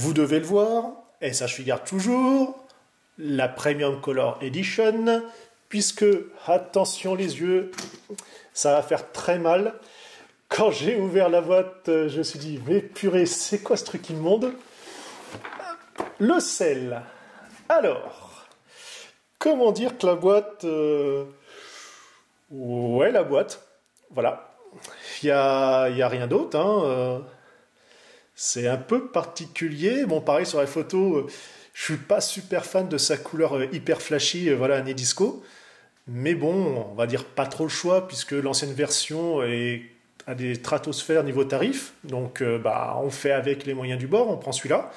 Vous devez le voir, SH Figuarts toujours, la Premium Color Edition, puisque, attention les yeux, ça va faire très mal. Quand j'ai ouvert la boîte, je me suis dit, mais purée, c'est quoi ce truc immonde? Le sel. Alors, comment dire que la boîte... Ouais, la boîte, voilà. Il n'y a rien d'autre, hein. C'est un peu particulier. Bon, pareil, sur la photo, je suis pas super fan de sa couleur hyper flashy, voilà, année disco. Mais bon, on va dire pas trop le choix, puisque l'ancienne version a des stratosphères niveau tarif. Donc, bah, on fait avec les moyens du bord, on prend celui-là.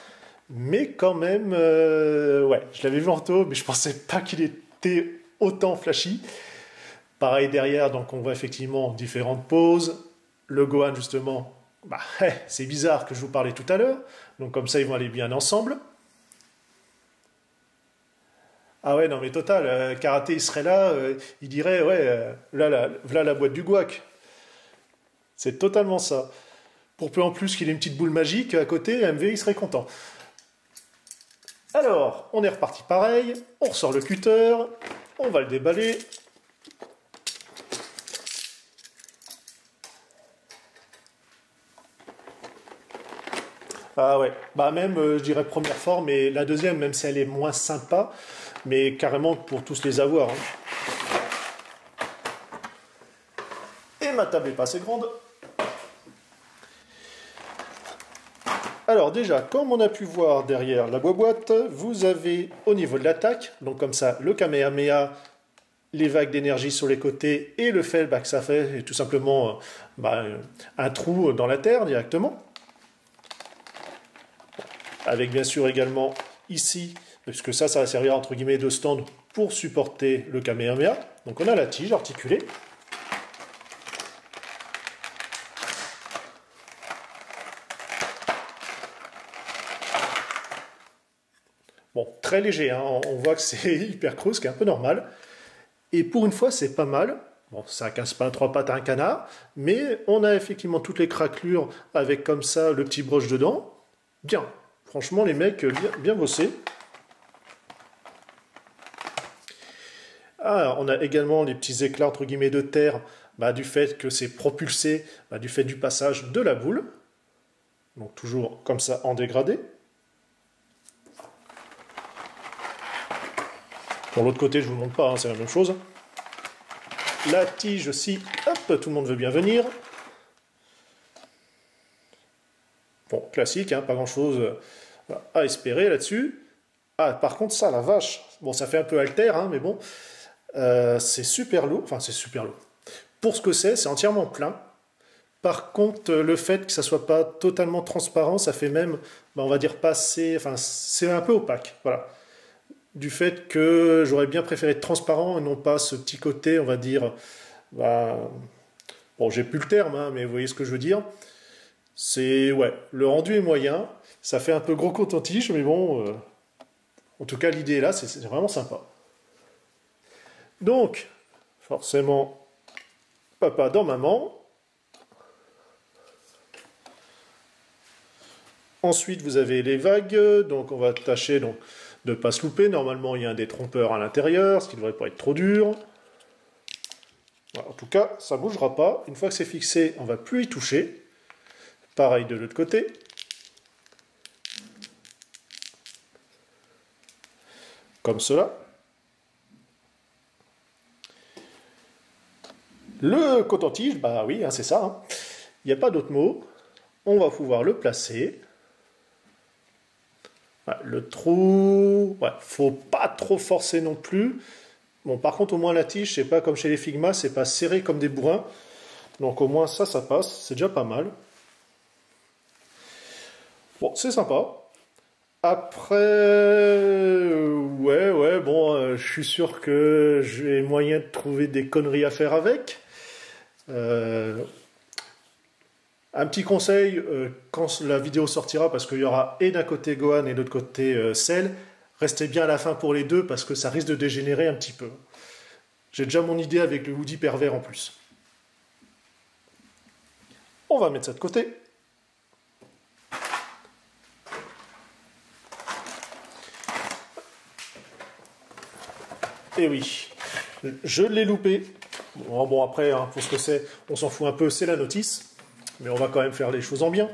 Mais quand même, ouais, je l'avais vu en photo, mais je pensais pas qu'il était autant flashy. Pareil derrière, donc on voit effectivement différentes poses. Le Gohan, justement, bah, c'est bizarre que je vous parlais tout à l'heure. Donc comme ça, ils vont aller bien ensemble. Ah ouais, non mais total, Karaté, il serait là, il dirait, ouais, voilà la boîte du guac. C'est totalement ça. Pour peu en plus qu'il ait une petite boule magique à côté, MV, il serait content. Alors, on est reparti pareil, on ressort le cutter, on va le déballer. Ah ouais, bah même, je dirais première forme, et la deuxième, même si elle est moins sympa, mais carrément pour tous les avoir. Hein. Et ma table est pas assez grande. Alors déjà, comme on a pu voir derrière la boîte, vous avez au niveau de l'attaque, donc comme ça, le Kamehameha, les vagues d'énergie sur les côtés, et le fait que ça fait tout simplement un trou dans la terre directement. Avec bien sûr également ici, puisque ça va servir entre guillemets de stand pour supporter le Kamehameha. Donc on a la tige articulée. Bon, très léger, hein. On voit que c'est hyper creux, ce qui est un peu normal. Et pour une fois, c'est pas mal. Bon, ça casse pas 3 pattes à un canard, mais on a effectivement toutes les craquelures avec comme ça le petit broche dedans. Bien. Franchement, les mecs, bien bossé. Ah, on a également les petits éclats, entre guillemets, de terre, du fait que c'est propulsé, du fait du passage de la boule. Donc toujours comme ça, en dégradé. Pour l'autre côté, je ne vous montre pas, hein, c'est la même chose. La tige aussi, hop, tout le monde veut bien venir. Bon, classique, hein, pas grand-chose à espérer là-dessus. Ah, par contre, ça, la vache, bon, ça fait un peu altère, hein, mais bon, c'est super lourd, enfin, c'est super lourd. Pour ce que c'est entièrement plein. Par contre, le fait que ça soit pas totalement transparent, ça fait même, on va dire, passer, enfin, c'est un peu opaque, voilà. Du fait que j'aurais bien préféré être transparent et non pas ce petit côté, on va dire, bon, j'ai plus le terme, hein, mais vous voyez ce que je veux dire. C'est, ouais, le rendu est moyen, ça fait un peu gros coton-tige, mais bon, en tout cas, l'idée est là, c'est vraiment sympa. Donc, forcément, papa dans maman. Ensuite, vous avez les vagues, donc on va tâcher de ne pas se louper. Normalement, il y a un détrompeur à l'intérieur, ce qui ne devrait pas être trop dur. Voilà, en tout cas, ça ne bougera pas. Une fois que c'est fixé, on ne va plus y toucher. Pareil de l'autre côté. Comme cela. Le coton-tige, bah oui, hein, c'est ça. Hein. Il n'y a pas d'autre mot. On va pouvoir le placer. Le trou, ouais, faut pas trop forcer non plus. Bon, par contre, au moins la tige, c'est pas comme chez les Figma, c'est pas serré comme des bourrins. Donc au moins ça passe, c'est déjà pas mal. Bon, c'est sympa. Après, ouais, bon, je suis sûr que j'ai moyen de trouver des conneries à faire avec. Un petit conseil, quand la vidéo sortira, parce qu'il y aura et d'un côté Gohan et de l'autre côté Cell, restez bien à la fin pour les deux, parce que ça risque de dégénérer un petit peu. J'ai déjà mon idée avec le Woody pervers en plus. On va mettre ça de côté. Et oui, je l'ai loupé. Bon, après, hein, pour ce que c'est, on s'en fout un peu, c'est la notice. Mais on va quand même faire les choses en bien.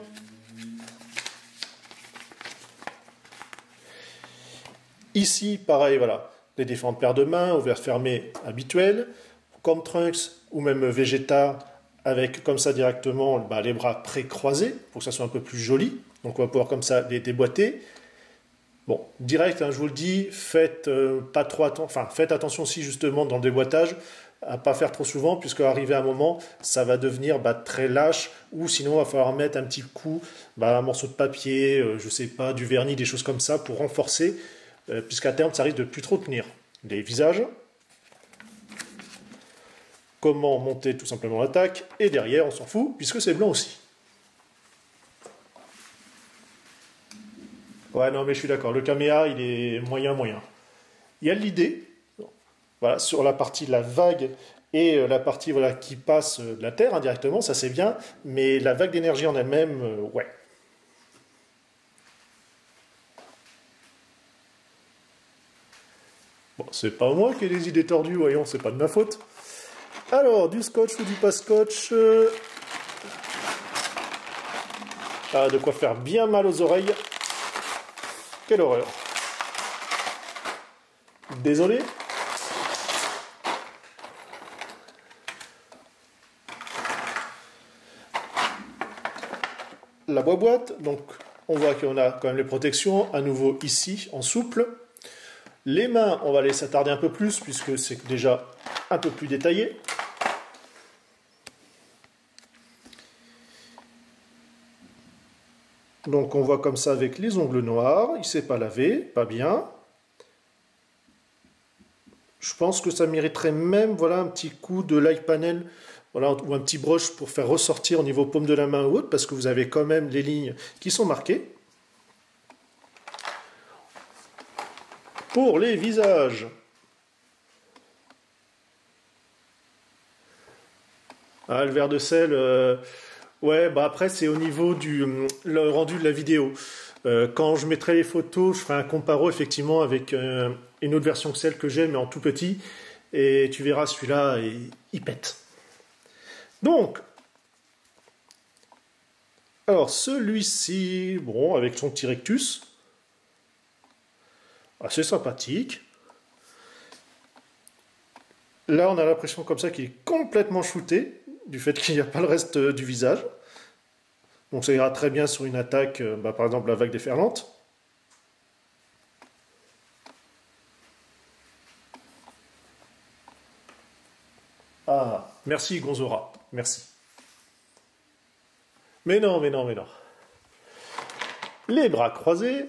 Ici, pareil, voilà, les différentes paires de mains, ouvertes, fermées, habituelles. Comme Trunks ou même Vegeta, avec comme ça directement les bras pré-croisés, pour que ça soit un peu plus joli. Donc on va pouvoir comme ça les déboîter. Bon, direct, hein, je vous le dis, faites pas trop faites attention aussi justement dans le déboîtage, à pas faire trop souvent, puisque arrivé à un moment, ça va devenir très lâche, ou sinon il va falloir mettre un petit coup, un morceau de papier, je sais pas, du vernis, des choses comme ça, pour renforcer, puisqu'à terme, ça risque de plus trop tenir. Les visages. Comment monter tout simplement l'attaque, et derrière, on s'en fout, puisque c'est blanc aussi. Ouais, non, mais je suis d'accord, le Kameha, il est moyen. Il y a l'idée, voilà, sur la partie de la vague et la partie voilà, qui passe de la Terre indirectement, ça c'est bien, mais la vague d'énergie en elle-même, ouais. Bon, c'est pas moi qui ai des idées tordues, voyons, c'est pas de ma faute. Alors, du scotch ou du pas scotch de quoi faire bien mal aux oreilles. Quelle horreur. Désolé. La boîte, donc on voit qu'on a quand même les protections, à nouveau ici, en souple. Les mains, on va les s'attarder un peu plus, puisque c'est déjà un peu plus détaillé. Donc on voit comme ça avec les ongles noirs, il ne s'est pas lavé, pas bien. Je pense que ça mériterait même voilà, un petit coup de light panel voilà, ou un petit brush pour faire ressortir au niveau paume de la main ou autre, parce que vous avez quand même les lignes qui sont marquées. Pour les visages, le verre de sel, ouais, après c'est au niveau du le rendu de la vidéo. Quand je mettrai les photos, je ferai un comparo effectivement avec une autre version que celle que j'ai, mais en tout petit, et tu verras celui-là, il pète. Donc, alors celui-ci, bon, avec son petit rectus, assez sympathique. Là, on a l'impression comme ça qu'il est complètement shooté, du fait qu'il n'y a pas le reste du visage. Donc ça ira très bien sur une attaque, par exemple la vague déferlante. Ah, merci Gonzora, merci. Mais non. Les bras croisés,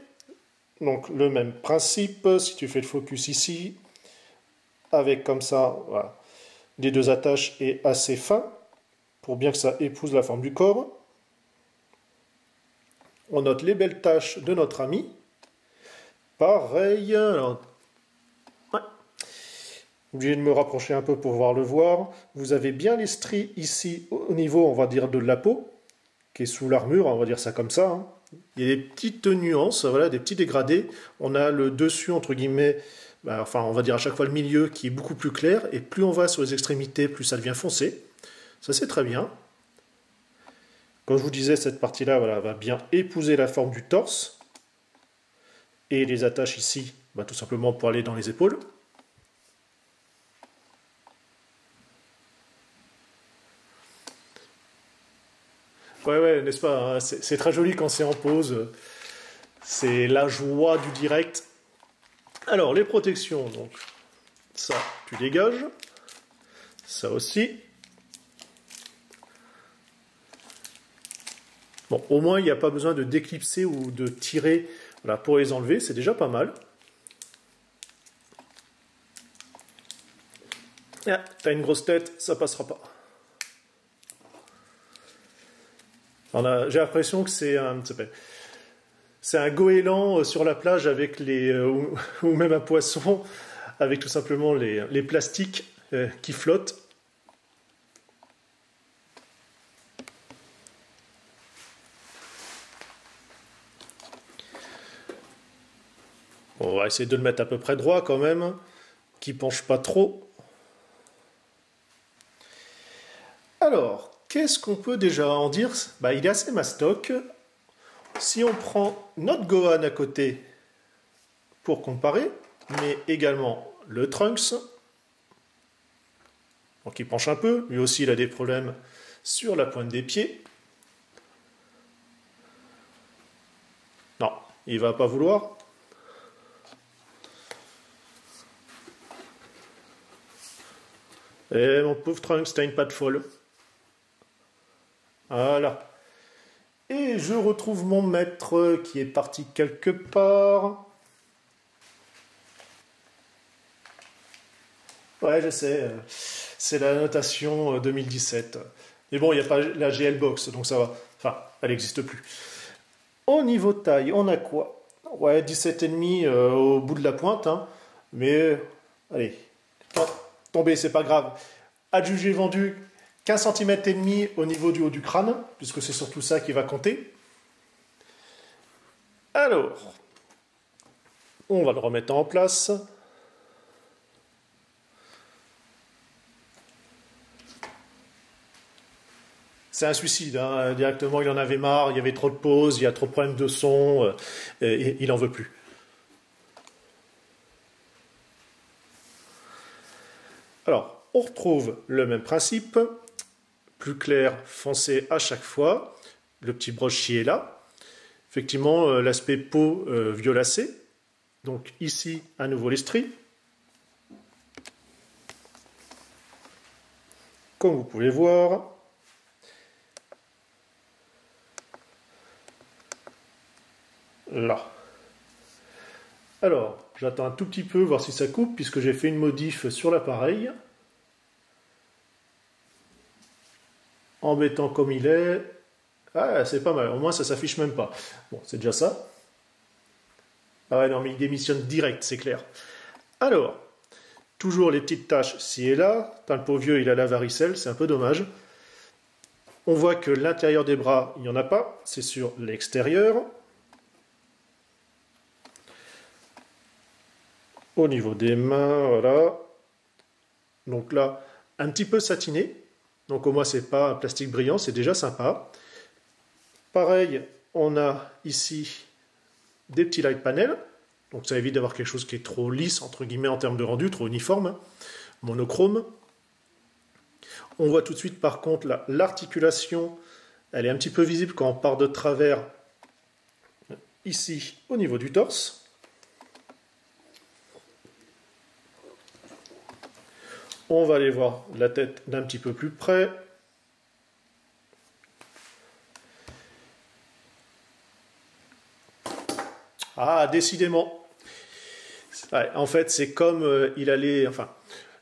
donc le même principe, si tu fais le focus ici, avec comme ça, voilà, les deux attaches et assez fin, pour bien que ça épouse la forme du corps. On note les belles taches de notre ami. Pareil, alors, ouais. Obligé de me rapprocher un peu pour pouvoir le voir. Vous avez bien les stries ici au niveau, on va dire, de la peau, qui est sous l'armure, on va dire ça comme ça. Hein. Il y a des petites nuances, voilà, des petits dégradés. On a le dessus, entre guillemets, on va dire à chaque fois le milieu qui est beaucoup plus clair, et plus on va sur les extrémités, plus ça devient foncé. Ça c'est très bien. Comme je vous disais, cette partie-là voilà, va bien épouser la forme du torse. Et les attaches ici, tout simplement pour aller dans les épaules. Ouais, n'est-ce pas, hein, c'est très joli quand c'est en pause. C'est la joie du direct. Alors, les protections, donc, ça, tu dégages. Ça aussi. Bon, au moins, il n'y a pas besoin de déclipser ou de tirer voilà, pour les enlever. C'est déjà pas mal. Ah, t'as une grosse tête, ça passera pas. J'ai l'impression que c'est un goéland sur la plage avec ou même un poisson avec tout simplement les plastiques qui flottent. On va essayer de le mettre à peu près droit quand même. qui penche pas trop. Alors, qu'est-ce qu'on peut déjà en dire? Bah, il est assez mastoc. Si on prend notre Gohan à côté pour comparer, mais également le Trunks, donc il penche un peu, lui aussi il a des problèmes sur la pointe des pieds. Non, il va pas vouloir. Et mon pauvre Trunks, t'as une patte folle. Voilà. Et je retrouve mon maître qui est parti quelque part. Ouais, je sais, c'est la notation 2017. Mais bon, il n'y a pas la GL Box, donc ça va. Enfin, elle n'existe plus. Au niveau taille, on a quoi? Ouais, 17,5 au bout de la pointe, hein. Mais, allez, tombez, c'est pas grave. Adjugé vendu 15 cm et demi au niveau du haut du crâne, puisque c'est surtout ça qui va compter. Alors, on va le remettre en place. C'est un suicide, hein. Directement il en avait marre, il y avait trop de pauses, il y a trop de problèmes de son, et il n'en veut plus. Alors, on retrouve le même principe, plus clair, foncé à chaque fois, le petit brochier est là. Effectivement, l'aspect peau violacée, donc ici à nouveau les stries. Comme vous pouvez voir. Là. Alors, j'attends un tout petit peu, voir si ça coupe, puisque j'ai fait une modif sur l'appareil. Embêtant comme il est. Ah, c'est pas mal, au moins ça s'affiche même pas. Bon, c'est déjà ça. Ah ouais, non, mais il démissionne direct, c'est clair. Alors, toujours les petites taches ci et là. Tant le pauvre vieux, il a la varicelle, c'est un peu dommage. On voit que l'intérieur des bras, il n'y en a pas, c'est sur l'extérieur. Au niveau des mains, voilà. Donc là, un petit peu satiné. Donc au moins, c'est pas un plastique brillant, c'est déjà sympa. Pareil, on a ici des petits light panels. Donc ça évite d'avoir quelque chose qui est trop lisse, entre guillemets, en termes de rendu, trop uniforme. Monochrome. On voit tout de suite, par contre, l'articulation, elle est un petit peu visible quand on part de travers, ici, au niveau du torse. On va aller voir la tête d'un petit peu plus près. Ah, décidément. Ouais, en fait, c'est comme il allait... Enfin,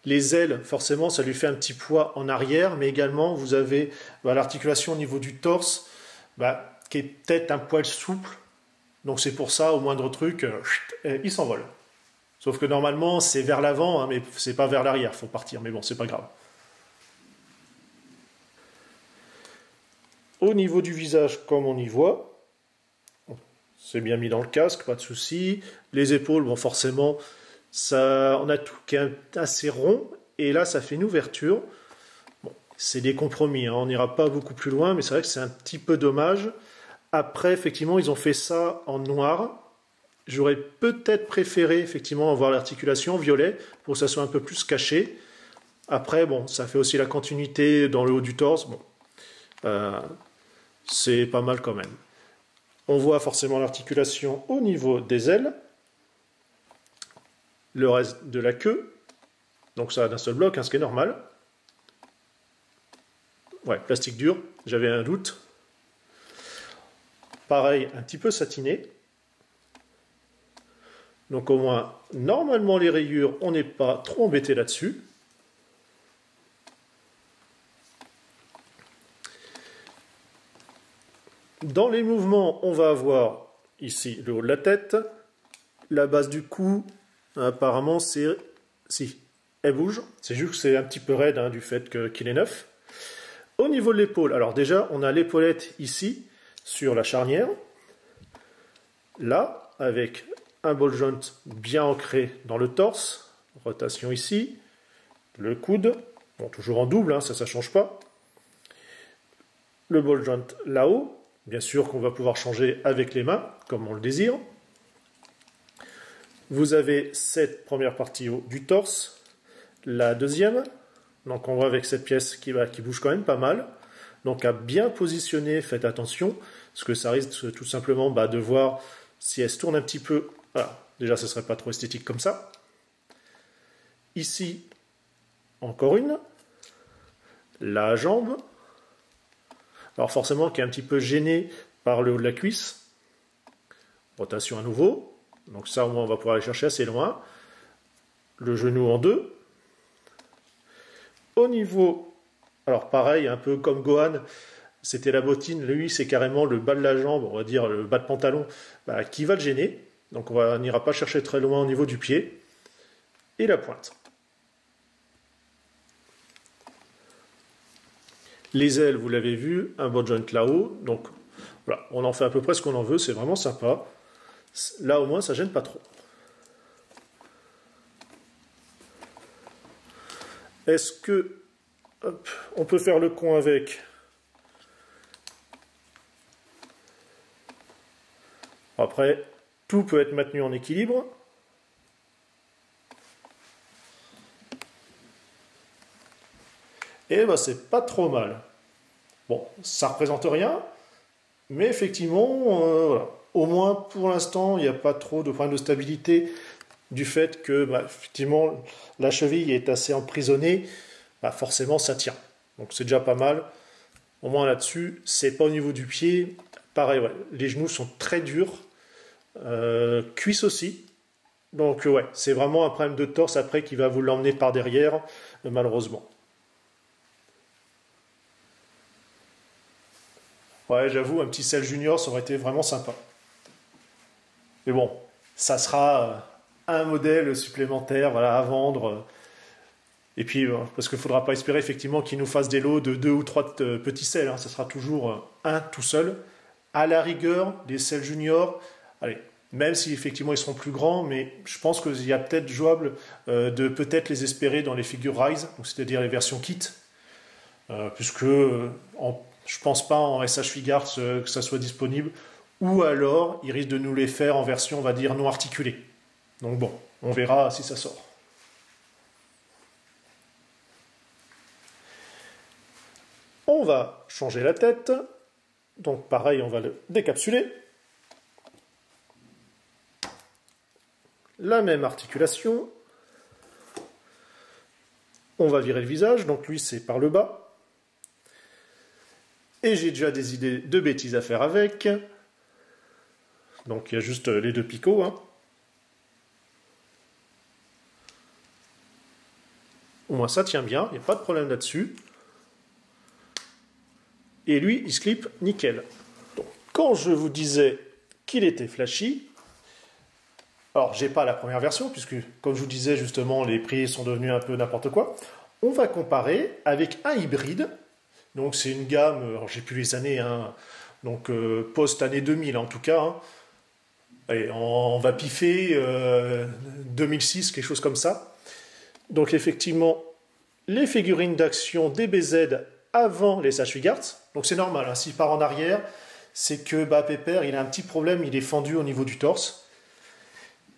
les ailes, forcément, ça lui fait un petit poids en arrière, mais également, vous avez l'articulation au niveau du torse, qui est peut-être un poil souple. Donc c'est pour ça, au moindre truc, il s'envole. Sauf que normalement, c'est vers l'avant, hein, mais c'est pas vers l'arrière, faut partir. Mais bon, c'est pas grave. Au niveau du visage, comme on y voit, c'est bien mis dans le casque, pas de souci. Les épaules, bon, forcément, ça, on a tout qui est assez rond, et là, ça fait une ouverture. Bon, c'est des compromis, hein, on n'ira pas beaucoup plus loin, mais c'est vrai que c'est un petit peu dommage. Après, effectivement, ils ont fait ça en noir. J'aurais peut-être préféré effectivement avoir l'articulation violet pour que ça soit un peu plus caché. Après, bon, ça fait aussi la continuité dans le haut du torse. Bon, c'est pas mal quand même. On voit forcément l'articulation au niveau des ailes, le reste de la queue. Donc ça d'un seul bloc, hein, ce qui est normal. Ouais, plastique dur, j'avais un doute. Pareil, un petit peu satiné. Donc au moins, normalement les rayures, on n'est pas trop embêté là-dessus. Dans les mouvements, on va avoir ici le haut de la tête, la base du cou, apparemment c'est... Si, elle bouge, c'est juste que c'est un petit peu raide hein, du fait qu'il est neuf. Au niveau de l'épaule, alors déjà, on a l'épaulette ici, sur la charnière. Là, avec un ball joint bien ancré dans le torse. rotation ici, le coude, bon, toujours en double, hein, ça ne change pas. Le ball joint là-haut, bien sûr qu'on va pouvoir changer avec les mains, comme on le désire. Vous avez cette première partie du torse, la deuxième, donc on voit avec cette pièce qui bouge quand même pas mal. Donc à bien positionner, faites attention, parce que ça risque tout simplement de voir si elle se tourne un petit peu. Voilà, déjà ce ne serait pas trop esthétique comme ça. Ici, encore une. La jambe. Alors forcément qui est un petit peu gêné par le haut de la cuisse. Rotation à nouveau. Donc ça au moins on va pouvoir aller chercher assez loin. Le genou en deux. Au niveau, alors pareil, un peu comme Gohan, c'était la bottine, lui c'est carrément le bas de la jambe, on va dire le bas de pantalon, qui va le gêner. Donc on n'ira pas chercher très loin au niveau du pied. Et la pointe. Les ailes, vous l'avez vu, un ball joint là-haut. Donc voilà, on en fait à peu près ce qu'on en veut, c'est vraiment sympa. Là au moins ça gêne pas trop. Est-ce que hop, on peut faire le con avec? Après, tout peut être maintenu en équilibre. Et c'est pas trop mal. Bon, ça représente rien, mais effectivement, voilà. Au moins pour l'instant, il n'y a pas trop de problème de stabilité du fait que effectivement la cheville est assez emprisonnée, forcément ça tient. Donc c'est déjà pas mal. Au moins là-dessus, c'est pas au niveau du pied. Pareil, ouais, les genoux sont très durs, cuisses aussi. Donc ouais, c'est vraiment un problème de torse après qui va vous l'emmener par derrière, malheureusement. Ouais, j'avoue, un petit Cell Junior, ça aurait été vraiment sympa. Mais bon, ça sera un modèle supplémentaire à vendre. Et puis, parce qu'il ne faudra pas espérer effectivement qu'ils nous fassent des lots de 2 ou 3 petits Cells. Hein. Ça sera toujours un tout seul. À la rigueur, des Cells Junior, allez, même si effectivement ils seront plus grands, mais je pense qu'il y a peut-être jouable de peut-être les espérer dans les figures Rise, c'est-à-dire les versions kit. Puisque je pense pas en SH Figuarts que ça soit disponible, ou alors ils risquent de nous les faire en version, on va dire, non articulée. Donc bon, on verra si ça sort. On va changer la tête, donc pareil, on va le décapsuler. La même articulation. On va virer le visage, donc lui c'est par le bas. Et j'ai déjà des idées de bêtises à faire avec. Donc il y a juste les 2 picots. Hein. Au moins ça tient bien, il n'y a pas de problème là-dessus. Et lui, il se clip nickel. Donc, quand je vous disais qu'il était flashy, alors j'ai pas la première version, puisque comme je vous disais justement, les prix sont devenus un peu n'importe quoi. On va comparer avec un hybride. Donc c'est une gamme, alors j'ai plus les années, hein, donc post-année 2000 en tout cas. Hein. Allez, on va piffer 2006, quelque chose comme ça. Donc effectivement, les figurines d'action DBZ avant les SH Figuarts. Donc c'est normal, hein, s'il part en arrière, c'est que Pepper, il a un petit problème, il est fendu au niveau du torse.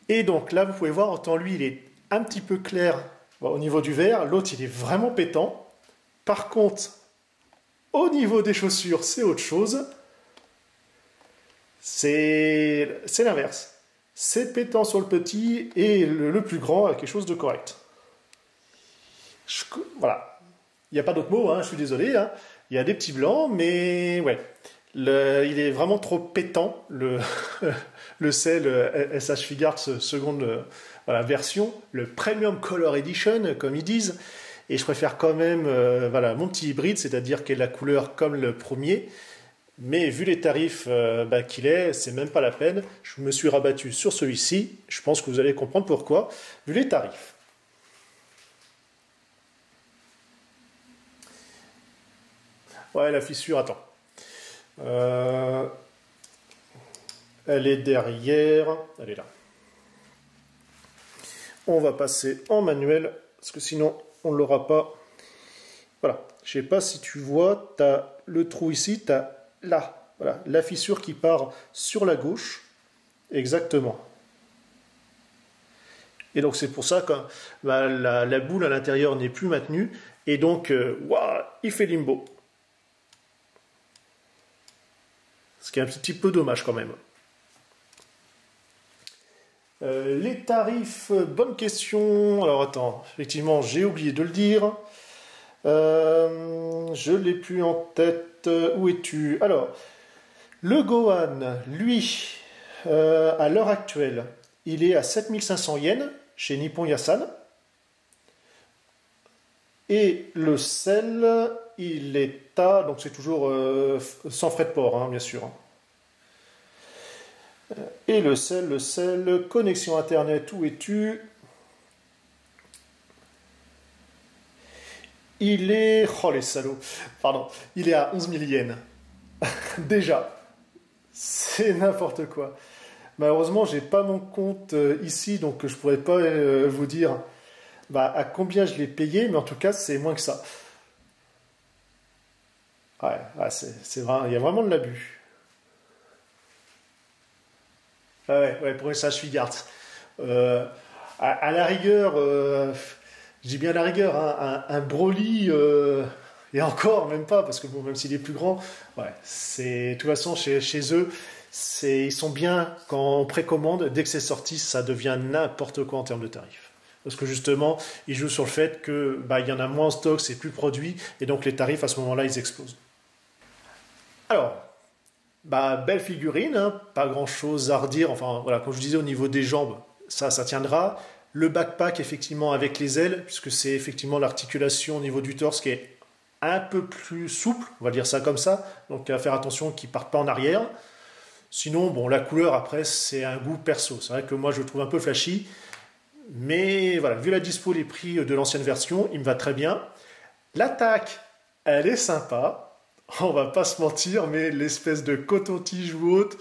Et donc là, vous pouvez voir, autant lui, il est un petit peu clair au niveau du vert, l'autre, il est vraiment pétant. Par contre, au niveau des chaussures, c'est autre chose. C'est l'inverse. C'est pétant sur le petit et le plus grand a quelque chose de correct. Voilà. Il n'y a pas d'autre mot, hein, je suis désolé. Hein. Il y a des petits blancs, mais ouais. Il est vraiment trop pétant, le Cell SH Figuarts seconde version, le Premium Color Edition, comme ils disent. Et je préfère quand même mon petit hybride, c'est-à-dire qu'il a la couleur comme le premier. Mais vu les tarifs qu'il est, c'est même pas la peine. Je me suis rabattu sur celui-ci. Je pense que vous allez comprendre pourquoi, vu les tarifs. Ouais, la fissure, attends. Elle est derrière. Elle est là. on va passer en manuel, parce que sinon on ne l'aura pas. Voilà, je ne sais pas si tu vois, tu as le trou ici, tu as là, voilà, la fissure qui part sur la gauche, exactement. Et donc c'est pour ça que bah, la boule à l'intérieur n'est plus maintenue, et donc, waouh, il fait limbo. Ce qui est un petit peu dommage quand même. Les tarifs, bonne question. Alors attends, effectivement, j'ai oublié de le dire. Je ne l'ai plus en tête. Où es-tu? Alors, le Gohan, lui, à l'heure actuelle, il est à 7500 yens chez Nippon Yasan. Et le sel, il est à... Donc c'est toujours sans frais de port, hein, bien sûr. Et le sel, connexion internet, où es-tu? Il est... Oh les salauds. Pardon. Il est à 11 000 yens. Déjà. C'est n'importe quoi. Malheureusement, j'ai pas mon compte ici, donc je pourrais pas vous dire bah, à combien je l'ai payé, mais en tout cas, c'est moins que ça. Ouais, c'est vrai, il y a vraiment de l'abus. Ouais, pour ça, je suis garde. À la rigueur, je dis bien à la rigueur, hein, un Broly, et encore, même pas, parce que bon, même s'il est plus grand, ouais, c'est, de toute façon, chez eux, ils sont bien quand on précommande, dès que c'est sorti, ça devient n'importe quoi en termes de tarifs. Parce que justement, ils jouent sur le fait que bah, il y en a moins en stock, c'est plus produit, et donc les tarifs à ce moment-là, ils explosent. Alors, bah, belle figurine, hein, pas grand-chose à redire. Enfin, voilà, comme je disais, au niveau des jambes, ça tiendra. Le backpack, effectivement, avec les ailes, puisque c'est effectivement l'articulation au niveau du torse qui est un peu plus souple, on va dire ça comme ça. Donc, à faire attention qu'il ne parte pas en arrière. Sinon, bon, la couleur, après, c'est un goût perso. C'est vrai que moi, je le trouve un peu flashy. Mais voilà, vu la dispo, les prix de l'ancienne version, il me va très bien. L'attaque, elle est sympa. On va pas se mentir, mais l'espèce de coton-tige ou autre,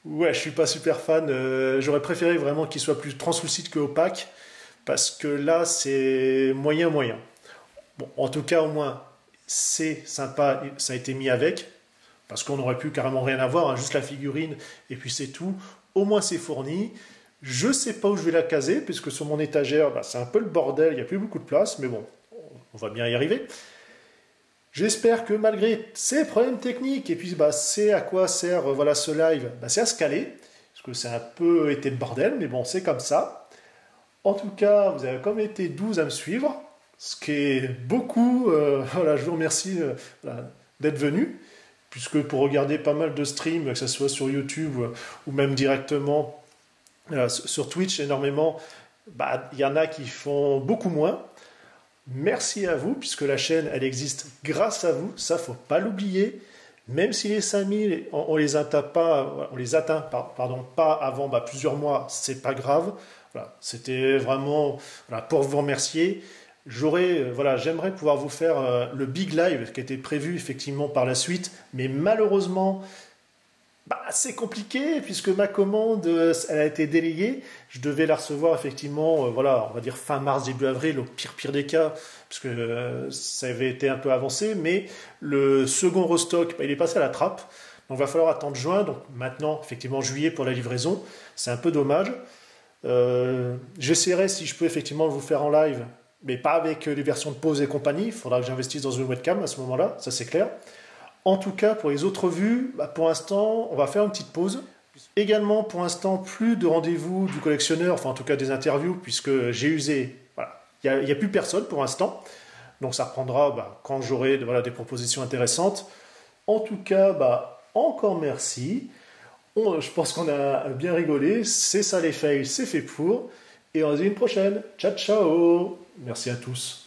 ouais, je suis pas super fan. J'aurais préféré vraiment qu'il soit plus translucide que opaque, parce que là, c'est moyen. Bon, en tout cas, au moins, c'est sympa, ça a été mis avec, parce qu'on aurait pu carrément rien avoir, hein, juste la figurine, et puis c'est tout. Au moins, c'est fourni. Je sais pas où je vais la caser, puisque sur mon étagère, bah, c'est un peu le bordel, il n'y a plus beaucoup de place, mais bon, on va bien y arriver. J'espère que malgré ces problèmes techniques, et puis bah, c'est à quoi sert voilà, ce live, bah, c'est à se caler, parce que c'est un peu été le bordel, mais bon, c'est comme ça. En tout cas, vous avez comme été 12 à me suivre, ce qui est beaucoup. Voilà, je vous remercie voilà, d'être venu, puisque pour regarder pas mal de streams, que ce soit sur YouTube ou même directement sur Twitch énormément, bah, il y en a qui font beaucoup moins. Merci à vous, puisque la chaîne, elle existe grâce à vous, ça, faut pas l'oublier. Même si les 5000, on les atteint pas, pas avant bah, plusieurs mois, c'est pas grave. Voilà, c'était vraiment voilà, pour vous remercier. J'aimerais pouvoir vous faire le big live qui était prévu effectivement par la suite, mais malheureusement, bah, c'est compliqué puisque ma commande elle a été délayée. Je devais la recevoir effectivement, voilà, on va dire fin mars, début avril, au pire des cas, puisque ça avait été un peu avancé, mais le second restock, bah, il est passé à la trappe. Donc il va falloir attendre juin, donc maintenant effectivement juillet pour la livraison. C'est un peu dommage. J'essaierai si je peux effectivement vous faire en live, mais pas avec les versions de pause et compagnie. Il faudra que j'investisse dans une webcam à ce moment-là, ça c'est clair. En tout cas, pour les autres vues, bah, pour l'instant, on va faire une petite pause. Également, pour l'instant, plus de rendez-vous du collectionneur, enfin en tout cas des interviews, puisque j'ai usé, voilà, il n'y a plus personne pour l'instant. Donc ça reprendra bah, quand j'aurai voilà, des propositions intéressantes. En tout cas, bah, encore merci. Je pense qu'on a bien rigolé. C'est ça les fails, c'est fait pour. Et on se dit une prochaine. Ciao, ciao. Merci à tous.